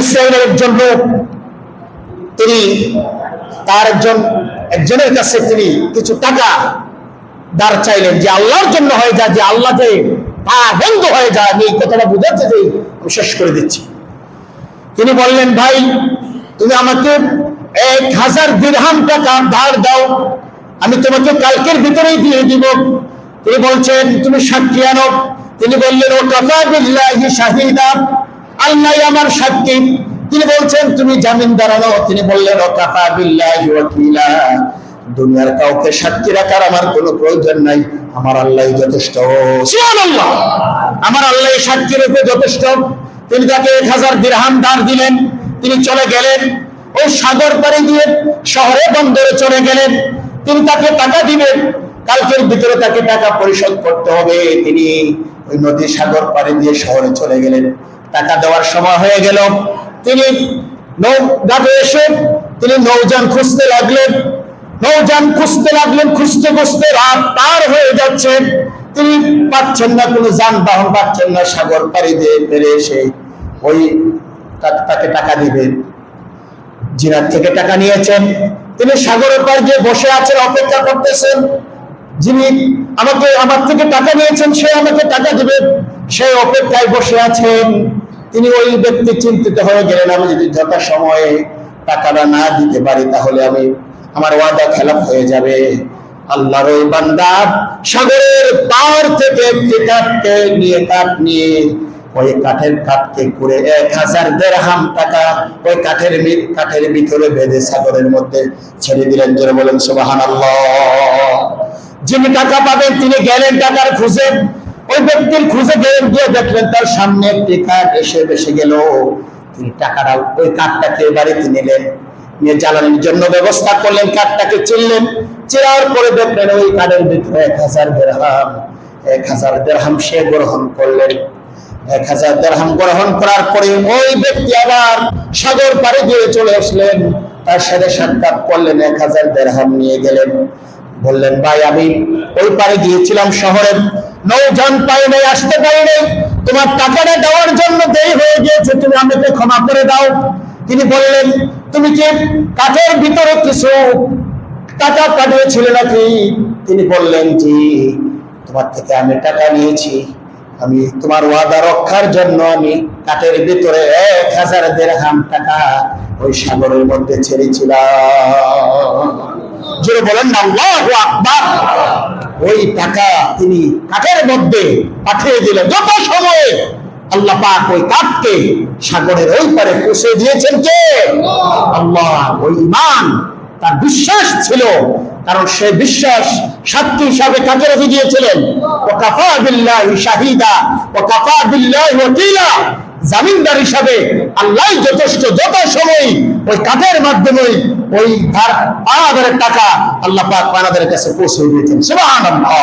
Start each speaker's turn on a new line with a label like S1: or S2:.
S1: ইসরায়েলের একজন লোক, তিনি তার একজনের কাছে তিনি কিছু টাকা ধার চাইলেন যে আল্লাহর জন্য হয়ে যায়, যে আল্লাহতে তা বন্ধ হয়ে যায়। আমি এই কথাটা বুঝাতে চাই, আমি শেষ করে দিচ্ছি। তিনি বললেন, ভাই তুমি আমাকে 1000 দিরহাম টাকা ধার দাও, আমি তোমাকে কালকের ভিতরেই দিয়ে দিব। তিনি বলছেন, তুমি সাক্ষী আনো। তিনি বললেন, ও কাফা বিল্লাহি শাহিদা, আল্লাহ আমার সাক্ষী। তিনি বলছেন, তুমি জামিনদার আনো। তিনি বললেন, ও কাফা বিল্লাহি ওয়াকিলা, দুনিয়ার কাউকে সাক্ষী রাখার আমার কোনো প্রয়োজন নাই, আমার আল্লাহই যথেষ্ট। সুবহানাল্লাহ, আমার আল্লাহ সাক্ষী রূপে যথেষ্ট। তিনি তাকে 1000 দিরহাম ধার দিলেন। তিনি চলে গেলেন, ওই সাগর পাড়ি দিয়ে শহরে বন্দরে চলে গেলেন। তিনি তাকে টাকা দিবেন, কালকের ভিতরে তাকে টাকা পরিশোধ করতে হবে। তিনি ওই নদী সাগর পাড়ি দিয়ে শহরে চলে গেলেন। টাকা দেওয়ার সময় হয়ে গেল। তিনি নৌঘাটে এসে তিনি নৌযান খুঁজতে লাগলেন। খুঁজতে খুঁজতে রাত পার হয়ে যাচ্ছে। তিনি পাচ্ছেন না, কোনো যানবাহন পাচ্ছেন না। সাগর পাড়ি দিয়ে ফিরে এসে ওই তাকে টাকা দিবেন, জিনার থেকে টাকা নিয়েছেন। তিনি সাগরের পাড়ে গিয়ে বসে আছেন, অপেক্ষা করতেছেন। যিনি আমার থেকে টাকা নিয়েছেন সে আমাকে টাকা দিবেন, সেই অপেক্ষায় বসে আছেন। তিনি ওই ব্যক্তি চিন্তিত হয়ে গেলেন, আমি যদি যথাসময়ে টাকাটা না দিতে পারি তাহলে আমার ওয়াদা খেলাফ হয়ে যাবে। আল্লাহর ওই বান্দা সাগরের পার থেকে কাঠ নিয়ে ওই কাঠকে করে 1000 দিরহাম টাকা ওই কাঠের ভিতরে বেঁধে সাগরের মধ্যে ছেড়ে দিলেন। জোরে বলেন সুবহানাল্লাহ। যিনি টাকা পাবেন তিনি গেলেন টাকার খুঁজে, ওই ব্যক্তির খুঁজে গেলেন, গিয়ে দেখলেন তার সামনে একটি কাঠ এসে বেসে গেল। তিনি টাকাটা ওই কাঠটাকে বাড়িতে নিলেন, নিয়ে জ্বালানির জন্য ব্যবস্থা করলেন। কাঠটাকে চিনলেন, চিরার পরে দেখলেন ওই কাঠের ভিতরে 1000 দিরহাম। 1000 দিরহাম সে গ্রহণ করলেন। 1000 দিরহাম গ্রহণ করার পরে ওই ব্যক্তি আবার সাগর পাড়ে দিয়ে চলে আসলেন, তার সাথে সাক্ষাৎ করলেন, 1000 দিরহাম নিয়ে গেলেন। বললেন, ভাই আমি ওই পাড়ে গিয়েছিলাম শহরে, নৌযান পাই নাই, আসতে পারি নাই, তোমার টাকাটা দেওয়ার জন্য দেরি হয়ে গিয়েছে, তুমি আমাকে ক্ষমা করে দাও। তিনি বললেন, তুমি কি কাঠের ভিতরে কিছু টাকা পাঠিয়েছিলে নাকি? তিনি বললেন, জি, তোমার থেকে আমি টাকা নিয়েছি, আমি তোমার ওয়াদা রক্ষার জন্য আমি কাঠের ভিতরে 1000 দিরহাম টাকা ওই সাগরের মধ্যে ছেড়েছিলাম। জোরে বলেন না আল্লাহু আকবার। ওই টাকা তিনি কাঠের মধ্যে পাঠিয়ে দিলেন। যত সময়ে আল্লাহ পাক ওই কাঠকে সাগরের ওই পারে পৌঁছে দিয়েছেন কে? আল্লাহ। ওই ঈমান, তার বিশ্বাস ছিল, কারণ সে বিশ্বাস সাক্ষী হিসাবে কাকে রেখে দিয়েছিলেন? ওয়াকাফা বিল্লাহি শাহিদা ওয়াকাফা বিল্লাহি ওয়াকিলা, জামিনদার হিসাবে আল্লাহ যথেষ্ট। যত সময় ওই কাঠের মাধ্যমে ওই পানাদারের টাকা আল্লাহ পাক পানাদারের কাছে পৌঁছে দিয়েছেন। সুবহানাল্লাহ।